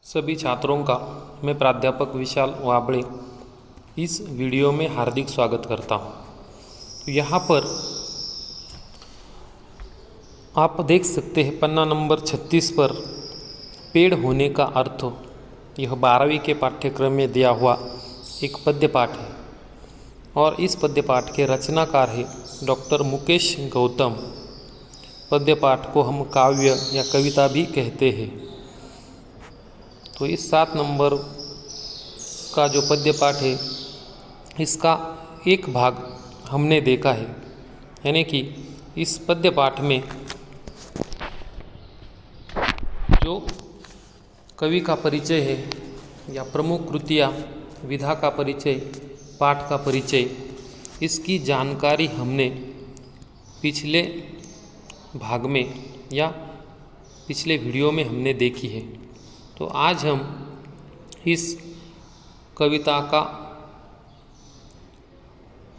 सभी छात्रों का मैं प्राध्यापक विशाल वाबड़े इस वीडियो में हार्दिक स्वागत करता हूँ। तो यहाँ पर आप देख सकते हैं पन्ना नंबर 36 पर पेड़ होने का अर्थ, यह 12वीं के पाठ्यक्रम में दिया हुआ एक पद्य पाठ है और इस पद्य पाठ के रचनाकार है डॉक्टर मुकेश गौतम। पद्य पाठ को हम काव्य या कविता भी कहते हैं। तो इस 7 नंबर का जो पद्य पाठ है इसका एक भाग हमने देखा है, यानी कि इस पद्य पाठ में जो कवि का परिचय है या प्रमुख कृतियाँ, विधा का परिचय, पाठ का परिचय, इसकी जानकारी हमने पिछले भाग में या पिछले वीडियो में हमने देखी है। तो आज हम इस कविता का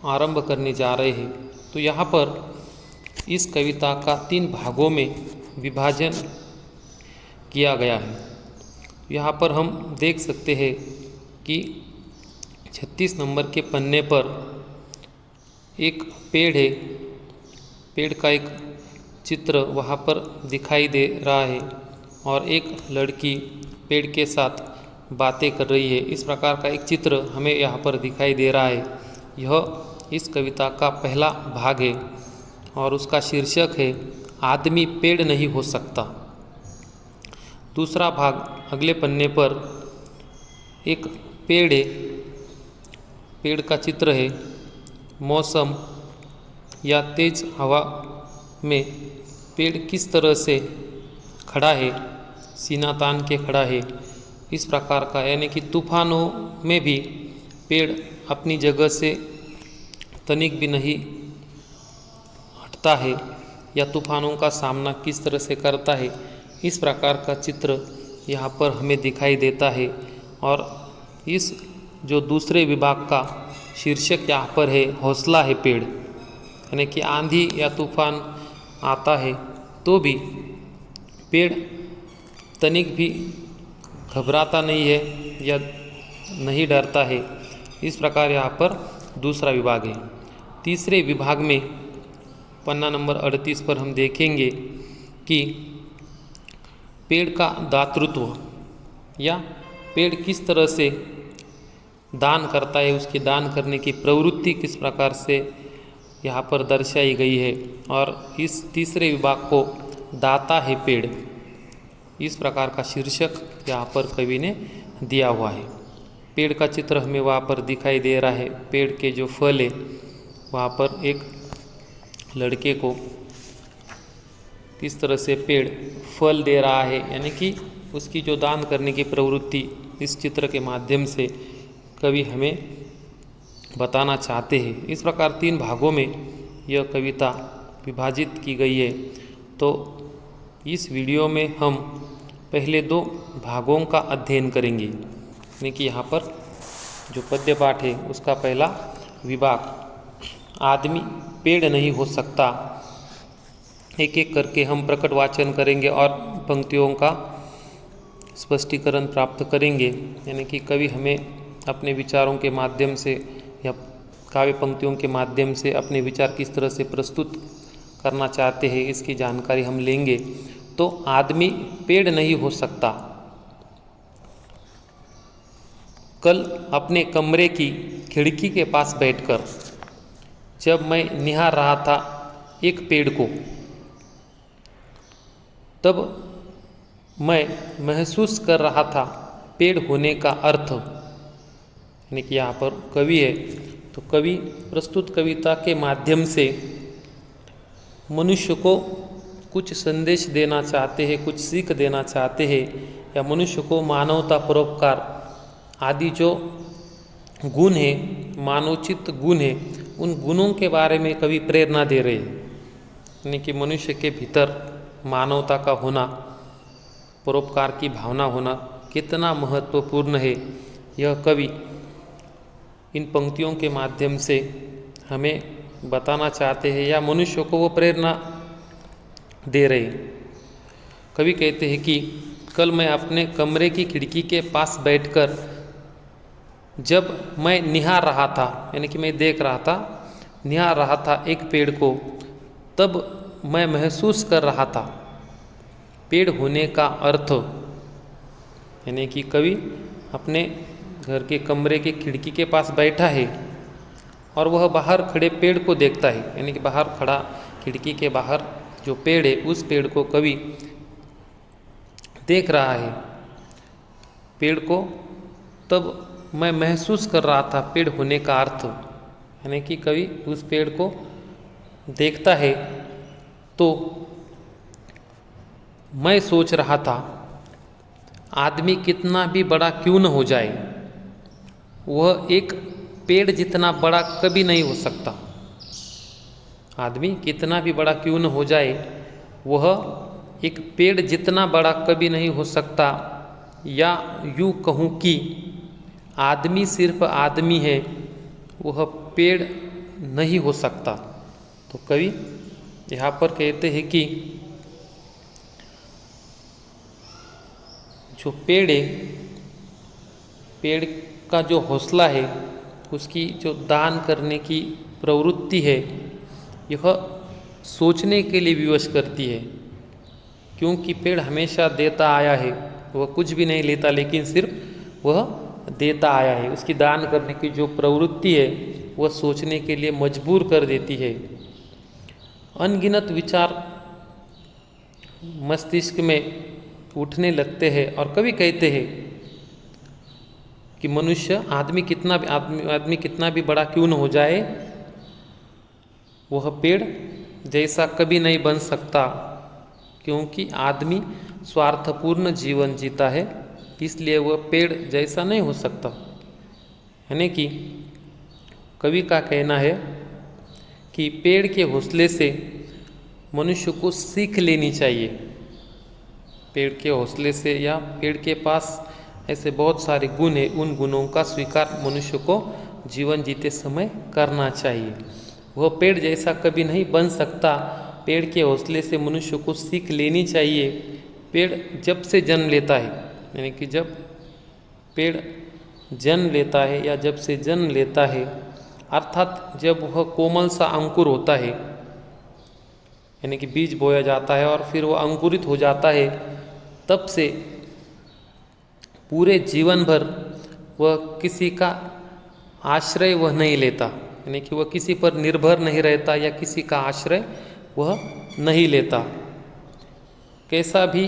आरंभ करने जा रहे हैं। तो यहाँ पर इस कविता का 3 भागों में विभाजन किया गया है। यहाँ पर हम देख सकते हैं कि 36 नंबर के पन्ने पर एक पेड़ है, पेड़ का एक चित्र वहाँ पर दिखाई दे रहा है और एक लड़की पेड़ के साथ बातें कर रही है। इस प्रकार का एक चित्र हमें यहाँ पर दिखाई दे रहा है। यह इस कविता का पहला भाग है और उसका शीर्षक है आदमी पेड़ नहीं हो सकता। दूसरा भाग अगले पन्ने पर एक पेड़ है, पेड़ का चित्र है, मौसम या तेज हवा में पेड़ किस तरह से खड़ा है, सीना तान के खड़ा है, इस प्रकार का, यानी कि तूफानों में भी पेड़ अपनी जगह से तनिक भी नहीं हटता है या तूफानों का सामना किस तरह से करता है, इस प्रकार का चित्र यहाँ पर हमें दिखाई देता है। और इस जो दूसरे विभाग का शीर्षक यहाँ पर है हौसला है पेड़, यानी कि आंधी या तूफान आता है तो भी पेड़ तनिक भी घबराता नहीं है या नहीं डरता है। इस प्रकार यहाँ पर दूसरा विभाग है। तीसरे विभाग में पन्ना नंबर 38 पर हम देखेंगे कि पेड़ का दातृत्व या पेड़ किस तरह से दान करता है, उसकी दान करने की प्रवृत्ति किस प्रकार से यहाँ पर दर्शाई गई है। और इस तीसरे विभाग को दाता है पेड़, इस प्रकार का शीर्षक यहाँ पर कवि ने दिया हुआ है। पेड़ का चित्र हमें वहाँ पर दिखाई दे रहा है। पेड़ के जो फल है वहाँ पर एक लड़के को किस तरह से पेड़ फल दे रहा है, यानी कि उसकी जो दान करने की प्रवृत्ति इस चित्र के माध्यम से कवि हमें बताना चाहते हैं। इस प्रकार 3 भागों में यह कविता विभाजित की गई है। तो इस वीडियो में हम पहले 2 भागों का अध्ययन करेंगे, यानी कि यहाँ पर जो पद्य पाठ है उसका पहला विभाग आदमी पेड़ नहीं हो सकता, एक एक करके हम प्रकट वाचन करेंगे और पंक्तियों का स्पष्टीकरण प्राप्त करेंगे, यानी कि कवि हमें अपने विचारों के माध्यम से या काव्य पंक्तियों के माध्यम से अपने विचार किस तरह से प्रस्तुत करना चाहते हैं इसकी जानकारी हम लेंगे। तो आदमी पेड़ नहीं हो सकता। कल अपने कमरे की खिड़की के पास बैठकर जब मैं निहार रहा था एक पेड़ को, तब मैं महसूस कर रहा था पेड़ होने का अर्थ, यानी कि यहाँ पर कवि है तो कवि प्रस्तुत कविता के माध्यम से मनुष्य को कुछ संदेश देना चाहते हैं, कुछ सीख देना चाहते हैं, या मनुष्य को मानवता, परोपकार आदि जो गुण है, मानवोचित गुण है, उन गुणों के बारे में कवि प्रेरणा दे रहे हैं, यानी कि मनुष्य के भीतर मानवता का होना, परोपकार की भावना होना कितना महत्वपूर्ण है, यह कवि इन पंक्तियों के माध्यम से हमें बताना चाहते हैं या मनुष्य को वो प्रेरणा दे रहे हैं। कवि कहते हैं कि कल मैं अपने कमरे की खिड़की के पास बैठकर जब मैं निहार रहा था, यानी कि मैं देख रहा था, निहार रहा था एक पेड़ को, तब मैं महसूस कर रहा था पेड़ होने का अर्थ। यानी कि कवि अपने घर के कमरे के खिड़की के पास बैठा है और वह बाहर खड़े पेड़ को देखता है, यानी कि बाहर खड़ा खिड़की के बाहर जो पेड़ है उस पेड़ को कवि देख रहा है पेड़ को। तब मैं महसूस कर रहा था पेड़ होने का अर्थ, यानी कि कवि उस पेड़ को देखता है तो मैं सोच रहा था आदमी कितना भी बड़ा क्यों न हो जाए, वह एक पेड़ जितना बड़ा कभी नहीं हो सकता। आदमी कितना भी बड़ा क्यों न हो जाए, वह एक पेड़ जितना बड़ा कभी नहीं हो सकता। या यूँ कहूँ कि आदमी सिर्फ आदमी है, वह पेड़ नहीं हो सकता। तो कवि यहाँ पर कहते हैं कि जो पेड़ है, पेड़ का जो हौसला है, उसकी जो दान करने की प्रवृत्ति है, यह सोचने के लिए विवश करती है। क्योंकि पेड़ हमेशा देता आया है, वह कुछ भी नहीं लेता, लेकिन सिर्फ वह देता आया है। उसकी दान करने की जो प्रवृत्ति है वह सोचने के लिए मजबूर कर देती है। अनगिनत विचार मस्तिष्क में उठने लगते हैं और कवि कहते हैं कि मनुष्य आदमी कितना भी बड़ा क्यों न हो जाए, वह पेड़ जैसा कभी नहीं बन सकता। क्योंकि आदमी स्वार्थपूर्ण जीवन जीता है, इसलिए वह पेड़ जैसा नहीं हो सकता। यानी कि कवि का कहना है कि पेड़ के हौसले से मनुष्य को सीख लेनी चाहिए। पेड़ के हौसले से या पेड़ के पास ऐसे बहुत सारे गुण हैं, उन गुणों का स्वीकार मनुष्य को जीवन जीते समय करना चाहिए। वह पेड़ जैसा कभी नहीं बन सकता। पेड़ के हौसले से मनुष्य को सीख लेनी चाहिए। पेड़ जब से जन्म लेता है, यानी कि जब पेड़ जन्म लेता है या जब से जन्म लेता है, अर्थात जब वह कोमल सा अंकुर होता है, यानी कि बीज बोया जाता है और फिर वह अंकुरित हो जाता है, तब से पूरे जीवन भर वह किसी का आश्रय वह नहीं लेता, यानी कि वह किसी पर निर्भर नहीं रहता या किसी का आश्रय वह नहीं लेता। कैसा भी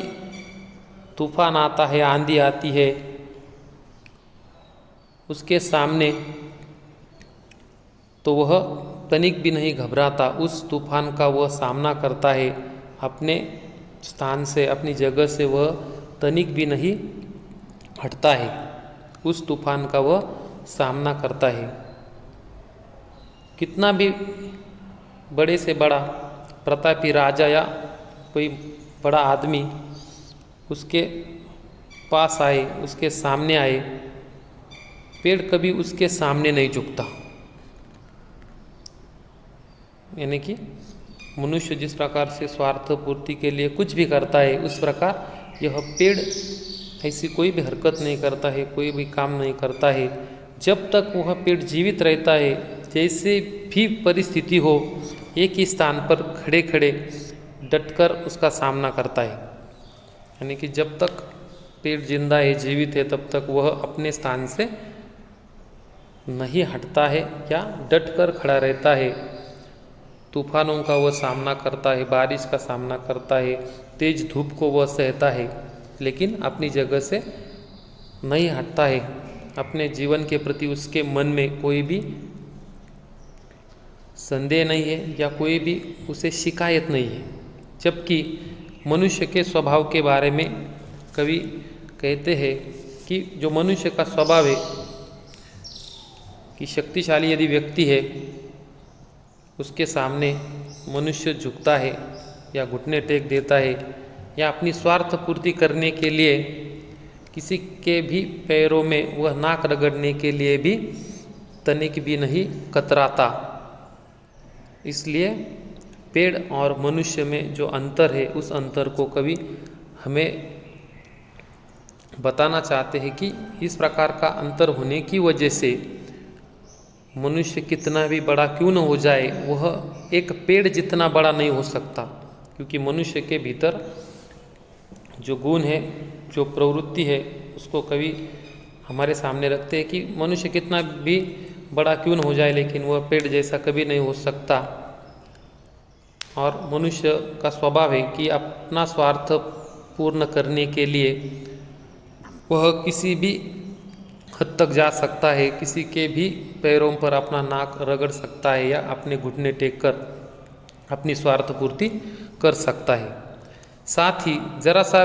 तूफान आता है, आंधी आती है, उसके सामने तो वह तनिक भी नहीं घबराता। उस तूफान का वह सामना करता है, अपने स्थान से, अपनी जगह से वह तनिक भी नहीं हटता है। उस तूफान का वह सामना करता है। कितना भी बड़े से बड़ा प्रतापी राजा या कोई बड़ा आदमी उसके पास आए, उसके सामने आए, पेड़ कभी उसके सामने नहीं झुकता। यानी कि मनुष्य जिस प्रकार से स्वार्थ पूर्ति के लिए कुछ भी करता है, उस प्रकार यह पेड़ ऐसी कोई भी हरकत नहीं करता है, कोई भी काम नहीं करता है। जब तक वह पेड़ जीवित रहता है, जैसे भी परिस्थिति हो, एक ही स्थान पर खड़े खड़े डटकर उसका सामना करता है। यानी कि जब तक पेड़ जिंदा है, जीवित है, तब तक वह अपने स्थान से नहीं हटता है या डटकर खड़ा रहता है। तूफानों का वह सामना करता है, बारिश का सामना करता है, तेज धूप को वह सहता है, लेकिन अपनी जगह से नहीं हटता है। अपने जीवन के प्रति उसके मन में कोई भी संदेह नहीं है या कोई भी उसे शिकायत नहीं है। जबकि मनुष्य के स्वभाव के बारे में कवि कहते हैं कि जो मनुष्य का स्वभाव है कि शक्तिशाली यदि व्यक्ति है, उसके सामने मनुष्य झुकता है या घुटने टेक देता है या अपनी स्वार्थ पूर्ति करने के लिए किसी के भी पैरों में वह नाक रगड़ने के लिए भी तनिक भी नहीं कतराता। इसलिए पेड़ और मनुष्य में जो अंतर है, उस अंतर को कवि हमें बताना चाहते हैं कि इस प्रकार का अंतर होने की वजह से मनुष्य कितना भी बड़ा क्यों न हो जाए, वह एक पेड़ जितना बड़ा नहीं हो सकता, क्योंकि मनुष्य के भीतर जो गुण है, जो प्रवृत्ति है, उसको कभी हमारे सामने रखते हैं कि मनुष्य कितना भी बड़ा क्यों न हो जाए, लेकिन वह पेड़ जैसा कभी नहीं हो सकता। और मनुष्य का स्वभाव है कि अपना स्वार्थ पूर्ण करने के लिए वह किसी भी हद तक जा सकता है, किसी के भी पैरों पर अपना नाक रगड़ सकता है या अपने घुटने टेक कर अपनी स्वार्थ पूर्ति कर सकता है। साथ ही जरा सा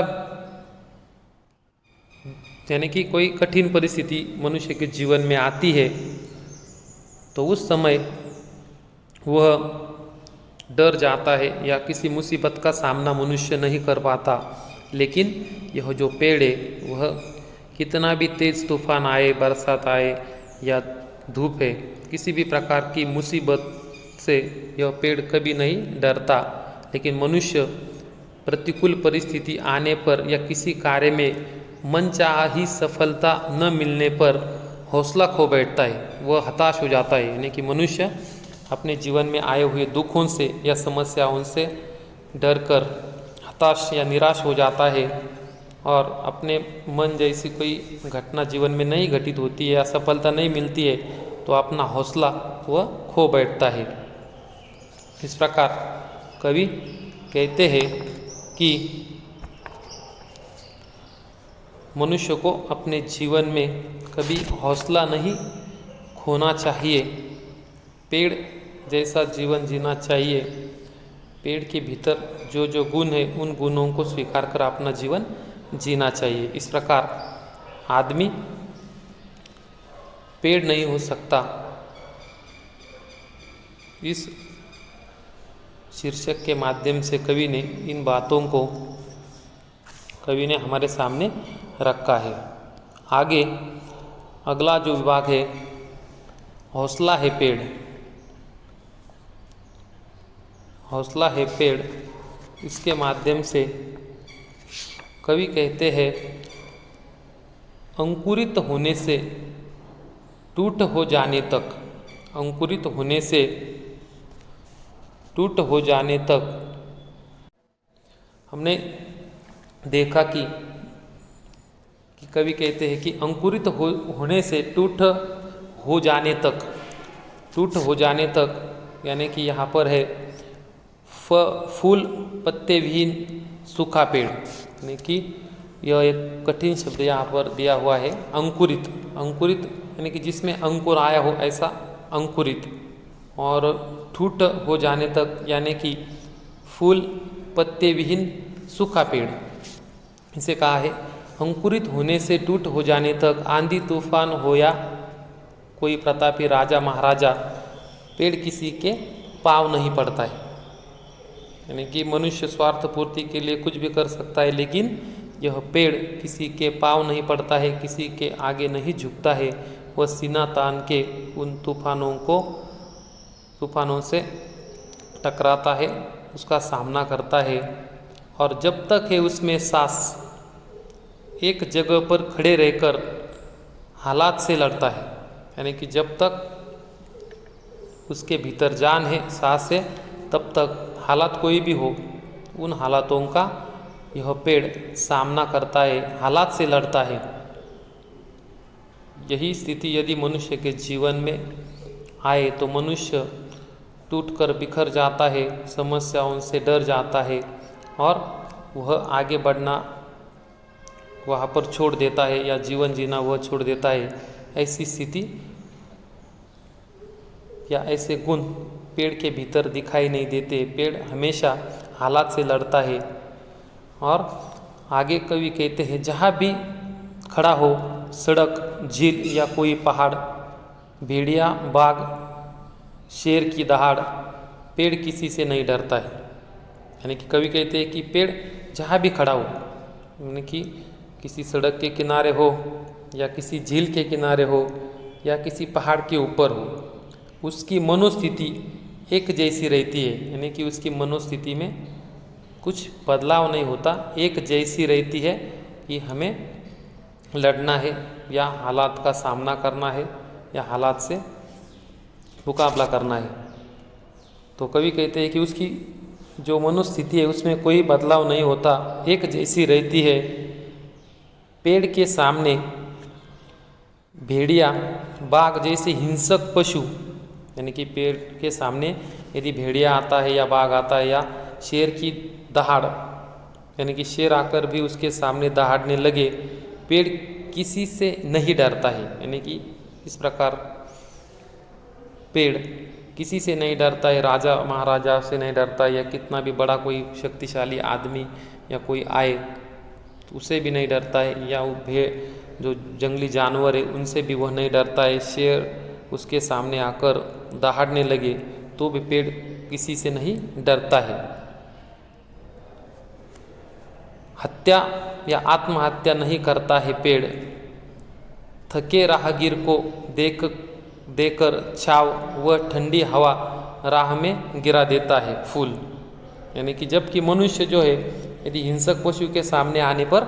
यानी कि कोई कठिन परिस्थिति मनुष्य के जीवन में आती है तो उस समय वह डर जाता है या किसी मुसीबत का सामना मनुष्य नहीं कर पाता। लेकिन यह जो पेड़ है वह कितना भी तेज़ तूफान आए, बरसात आए या धूप है, किसी भी प्रकार की मुसीबत से यह पेड़ कभी नहीं डरता। लेकिन मनुष्य प्रतिकूल परिस्थिति आने पर या किसी कार्य में मनचाही सफलता न मिलने पर हौसला खो बैठता है, वह हताश हो जाता है। यानी कि मनुष्य अपने जीवन में आए हुए दुखों से या समस्याओं से डर कर हताश या निराश हो जाता है और अपने मन जैसी कोई घटना जीवन में नहीं घटित होती है या सफलता नहीं मिलती है तो अपना हौसला वह खो बैठता है। इस प्रकार कवि कहते हैं कि मनुष्य को अपने जीवन में कभी हौसला नहीं खोना चाहिए, पेड़ जैसा जीवन जीना चाहिए। पेड़ के भीतर जो जो गुण है उन गुणों को स्वीकार कर अपना जीवन जीना चाहिए। इस प्रकार आदमी पेड़ नहीं हो सकता, इस शीर्षक के माध्यम से कवि ने इन बातों को कवि ने हमारे सामने रखा है। आगे अगला जो विभाग है, हौसला है पेड़। हौसला है पेड़, इसके माध्यम से कवि कहते हैं अंकुरित होने से टूट हो जाने तक, अंकुरित होने से टूट हो जाने तक हमने देखा कि कवि कहते हैं कि अंकुरित होने से टूट हो जाने तक, टूट हो जाने तक यानी कि यहाँ पर है फूल पत्ते विहीन सूखा पेड़, यानी कि यह एक कठिन शब्द यहाँ पर दिया हुआ है। अंकुरित, अंकुरित यानी कि जिसमें अंकुर आया हो ऐसा अंकुरित, और टूट हो जाने तक यानी कि फूल पत्ते विहीन सूखा पेड़। इसे कहा है अंकुरित होने से टूट हो जाने तक, आंधी तूफान हो या कोई प्रतापी राजा महाराजा, पेड़ किसी के पाँव नहीं पड़ता है। यानी कि मनुष्य स्वार्थ पूर्ति के लिए कुछ भी कर सकता है, लेकिन यह पेड़ किसी के पाँव नहीं पड़ता है, किसी के आगे नहीं झुकता है। वह सीना तान के उन तूफानों से टकराता है, उसका सामना करता है, और जब तक है उसमें सांस, एक जगह पर खड़े रहकर हालात से लड़ता है। यानी कि जब तक उसके भीतर जान है, सांस है, तब तक हालात कोई भी हो, उन हालातों का यह पेड़ सामना करता है, हालात से लड़ता है। यही स्थिति यदि मनुष्य के जीवन में आए तो मनुष्य टूटकर बिखर जाता है, समस्याओं से डर जाता है और वह आगे बढ़ना वहाँ पर छोड़ देता है या जीवन जीना वह छोड़ देता है। ऐसी स्थिति या ऐसे गुण पेड़ के भीतर दिखाई नहीं देते। पेड़ हमेशा हालात से लड़ता है। और आगे कवि कहते हैं जहाँ भी खड़ा हो, सड़क, झील या कोई पहाड़, भेड़िया, बाघ, शेर की दहाड़, पेड़ किसी से नहीं डरता है। यानी कि कवि कहते हैं कि पेड़ जहाँ भी खड़ा हो, यानी कि किसी सड़क के किनारे हो या किसी झील के किनारे हो या किसी पहाड़ के ऊपर हो, उसकी मनोस्थिति एक जैसी रहती है। यानी कि उसकी मनोस्थिति में कुछ बदलाव नहीं होता, एक जैसी रहती है कि हमें लड़ना है या हालात का सामना करना है या हालात से मुकाबला करना है। तो कवि कहते हैं कि उसकी जो मनोस्थिति है उसमें कोई बदलाव नहीं होता, एक जैसी रहती है। पेड़ के सामने भेड़िया, बाघ जैसे हिंसक पशु, यानी कि पेड़ के सामने यदि भेड़िया आता है या बाघ आता है या शेर की दहाड़, यानी कि शेर आकर भी उसके सामने दहाड़ने लगे, पेड़ किसी से नहीं डरता है। यानी कि इस प्रकार पेड़ किसी से नहीं डरता है, राजा महाराजा से नहीं डरता है, या कितना भी बड़ा कोई शक्तिशाली आदमी या कोई आए तो उससे भी नहीं डरता है, या वो जो जंगली जानवर है उनसे भी वह नहीं डरता है। शेर उसके सामने आकर दहाड़ने लगे तो भी पेड़ किसी से नहीं डरता है। हत्या या आत्महत्या नहीं करता है पेड़। थके राहगीर को देकर छाव व ठंडी हवा राह में गिरा देता है फूल। यानी कि जबकि मनुष्य जो है यदि हिंसक पशु के सामने आने पर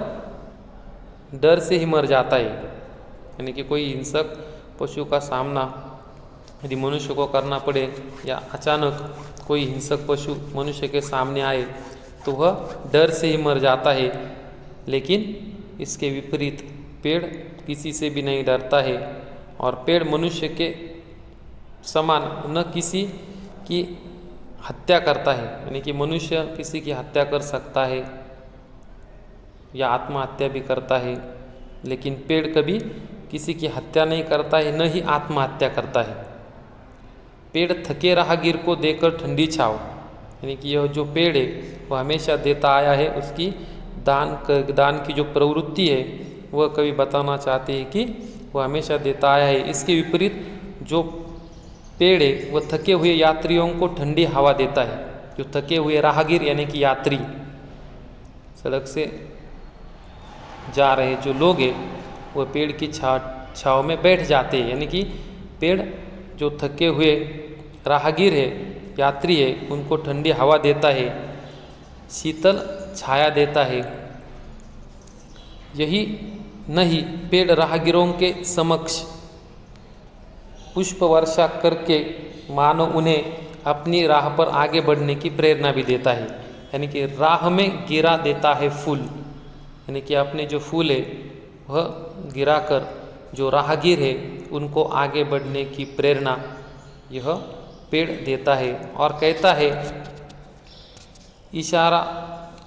डर से ही मर जाता है, यानी कि कोई हिंसक पशु का सामना यदि मनुष्य को करना पड़े या अचानक कोई हिंसक पशु मनुष्य के सामने आए तो वह डर से ही मर जाता है। लेकिन इसके विपरीत पेड़ किसी से भी नहीं डरता है और पेड़ मनुष्य के समान न किसी की हत्या करता है, यानी कि मनुष्य किसी की हत्या कर सकता है या आत्महत्या भी करता है, लेकिन पेड़ कभी किसी की हत्या नहीं करता है, न ही आत्महत्या करता है। पेड़ थके राहगीर को देकर ठंडी छाव, यानी कि यह जो पेड़ है वह हमेशा देता आया है। उसकी दान की जो प्रवृत्ति है वह कवि बताना चाहते हैं कि वह हमेशा देता आया है। इसके विपरीत जो पेड़ है वह थके हुए यात्रियों को ठंडी हवा देता है। जो थके हुए राहगीर यानी कि यात्री, सड़क से जा रहे जो लोग हैं वह पेड़ की छाव में बैठ जाते हैं, यानी कि पेड़ जो थके हुए राहगीर है, यात्री है, उनको ठंडी हवा देता है, शीतल छाया देता है। यही नहीं, पेड़ राहगीरों के समक्ष पुष्प वर्षा करके मानो उन्हें अपनी राह पर आगे बढ़ने की प्रेरणा भी देता है। यानी कि राह में गिरा देता है फूल, यानी कि अपने जो फूल है वह गिराकर जो राहगीर है उनको आगे बढ़ने की प्रेरणा यह पेड़ देता है। और कहता है इशारा,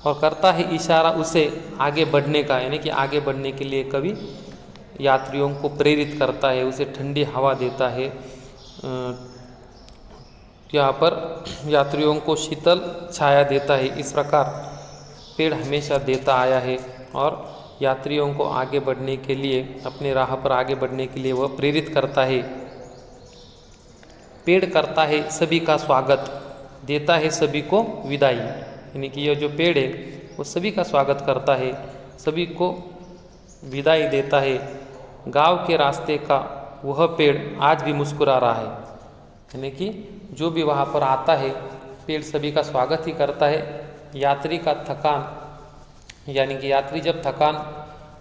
और करता है इशारा उसे आगे बढ़ने का, यानी कि आगे बढ़ने के लिए कवि यात्रियों को प्रेरित करता है, उसे ठंडी हवा देता है। यहाँ पर यात्रियों को शीतल छाया देता है। इस प्रकार पेड़ हमेशा देता आया है और यात्रियों को आगे बढ़ने के लिए, अपने राह पर आगे बढ़ने के लिए वह प्रेरित करता है। पेड़ करता है सभी का स्वागत, देता है सभी को विदाई, यानी कि यह जो पेड़ है वो सभी का स्वागत करता है, सभी को विदाई देता है। गांव के रास्ते का वह पेड़ आज भी मुस्कुरा रहा है, यानी कि जो भी वहाँ पर आता है पेड़ सभी का स्वागत ही करता है। यात्री का थकान, यानी कि यात्री जब थकान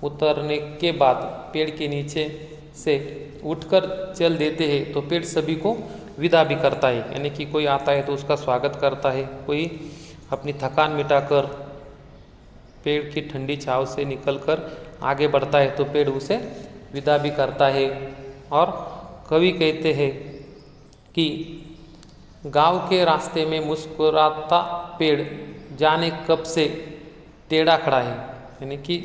उतरने के बाद पेड़ के नीचे से उठकर चल देते हैं तो पेड़ सभी को विदा भी करता है, यानी कि कोई आता है तो उसका स्वागत करता है, कोई अपनी थकान मिटाकर पेड़ की ठंडी छांव से निकलकर आगे बढ़ता है तो पेड़ उसे विदा भी करता है। और कवि कहते हैं कि गांव के रास्ते में मुस्कुराता पेड़ जाने कब से टेढ़ा खड़ा है, यानी कि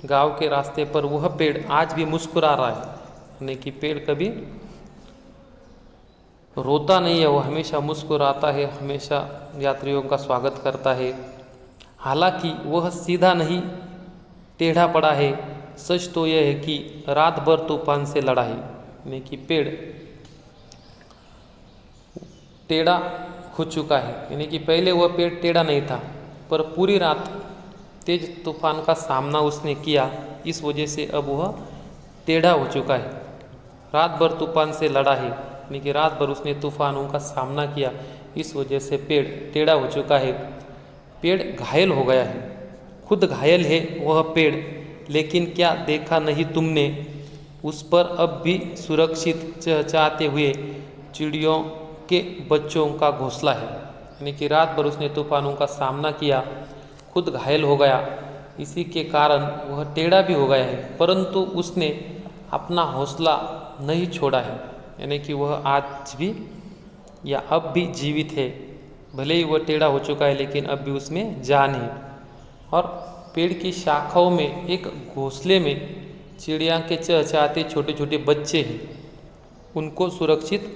गांव के रास्ते पर वह पेड़ आज भी मुस्कुरा रहा है, यानी कि पेड़ कभी रोता नहीं है, वो हमेशा मुस्कुराता है, हमेशा यात्रियों का स्वागत करता है। हालांकि वह सीधा नहीं टेढ़ा पड़ा है, सच तो यह है कि रात भर तूफान से लड़ा है, यानी कि पेड़ टेढ़ा हो चुका है, यानी कि पहले वह पेड़ टेढ़ा नहीं था पर पूरी रात तेज तूफान का सामना उसने किया, इस वजह से अब वह टेढ़ा हो चुका है। रात भर तूफान से लड़ा है, यानी कि रात भर उसने तूफानों का सामना किया, इस वजह से पेड़ टेढ़ा हो चुका है। पेड़ घायल हो गया है, खुद घायल है वह पेड़, लेकिन क्या देखा नहीं तुमने, उस पर अब भी सुरक्षित चहचहाते हुए चिड़ियों के बच्चों का घोंसला है। यानी कि रात भर उसने तूफानों का सामना किया, खुद घायल हो गया, इसी के कारण वह टेढ़ा भी हो गया है, परंतु उसने अपना हौसला नहीं छोड़ा है। यानी कि वह आज भी या अब भी जीवित है। भले ही वह टेढ़ा हो चुका है लेकिन अब भी उसमें जान है। और पेड़ की शाखाओं में एक घोंसले में चिड़िया के चहचहाते छोटे छोटे बच्चे हैं, उनको सुरक्षित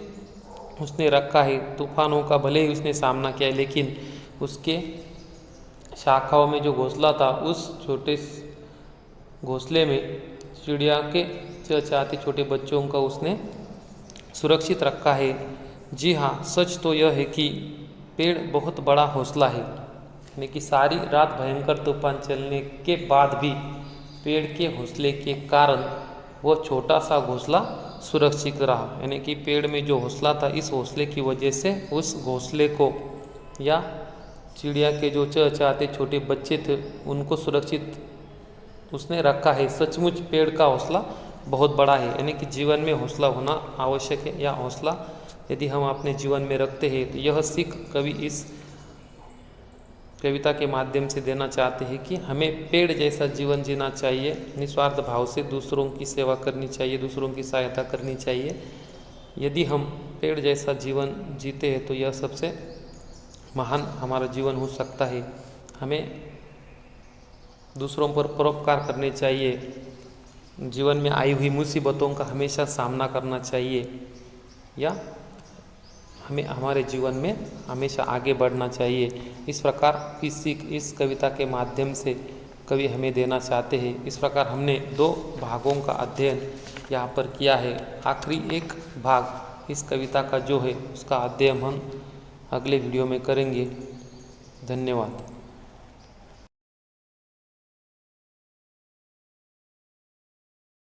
उसने रखा है। तूफानों का भले ही उसने सामना किया है लेकिन उसके शाखाओं में जो घोंसला था, उस छोटे घोंसले में चिड़िया के चहचहाते छोटे बच्चों का उसने सुरक्षित रखा है। जी हाँ, सच तो यह है कि पेड़ बहुत बड़ा हौसला है। यानी कि सारी रात भयंकर तूफान चलने के बाद भी पेड़ के हौसले के कारण वह छोटा सा घोंसला सुरक्षित रहा। यानी कि पेड़ में जो हौसला था, इस हौसले की वजह से उस घोंसले को या चिड़िया के जो चहचहाते छोटे बच्चे थे उनको सुरक्षित उसने रखा है। सचमुच पेड़ का हौसला बहुत बड़ा है। यानी कि जीवन में हौसला होना आवश्यक है, या हौसला यदि हम अपने जीवन में रखते हैं तो यह सीख कवि इस कविता के माध्यम से देना चाहते हैं कि हमें पेड़ जैसा जीवन जीना चाहिए, निस्वार्थ भाव से दूसरों की सेवा करनी चाहिए, दूसरों की सहायता करनी चाहिए। यदि हम पेड़ जैसा जीवन जीते हैं तो यह सबसे महान हमारा जीवन हो सकता है। हमें दूसरों पर परोपकार करने चाहिए, जीवन में आई हुई मुसीबतों का हमेशा सामना करना चाहिए, या हमें हमारे जीवन में हमेशा आगे बढ़ना चाहिए। इस प्रकार की सीख इस कविता के माध्यम से कवि हमें देना चाहते हैं। इस प्रकार हमने 2 भागों का अध्ययन यहाँ पर किया है। आखिरी एक भाग इस कविता का जो है उसका अध्ययन हम अगले वीडियो में करेंगे। धन्यवाद।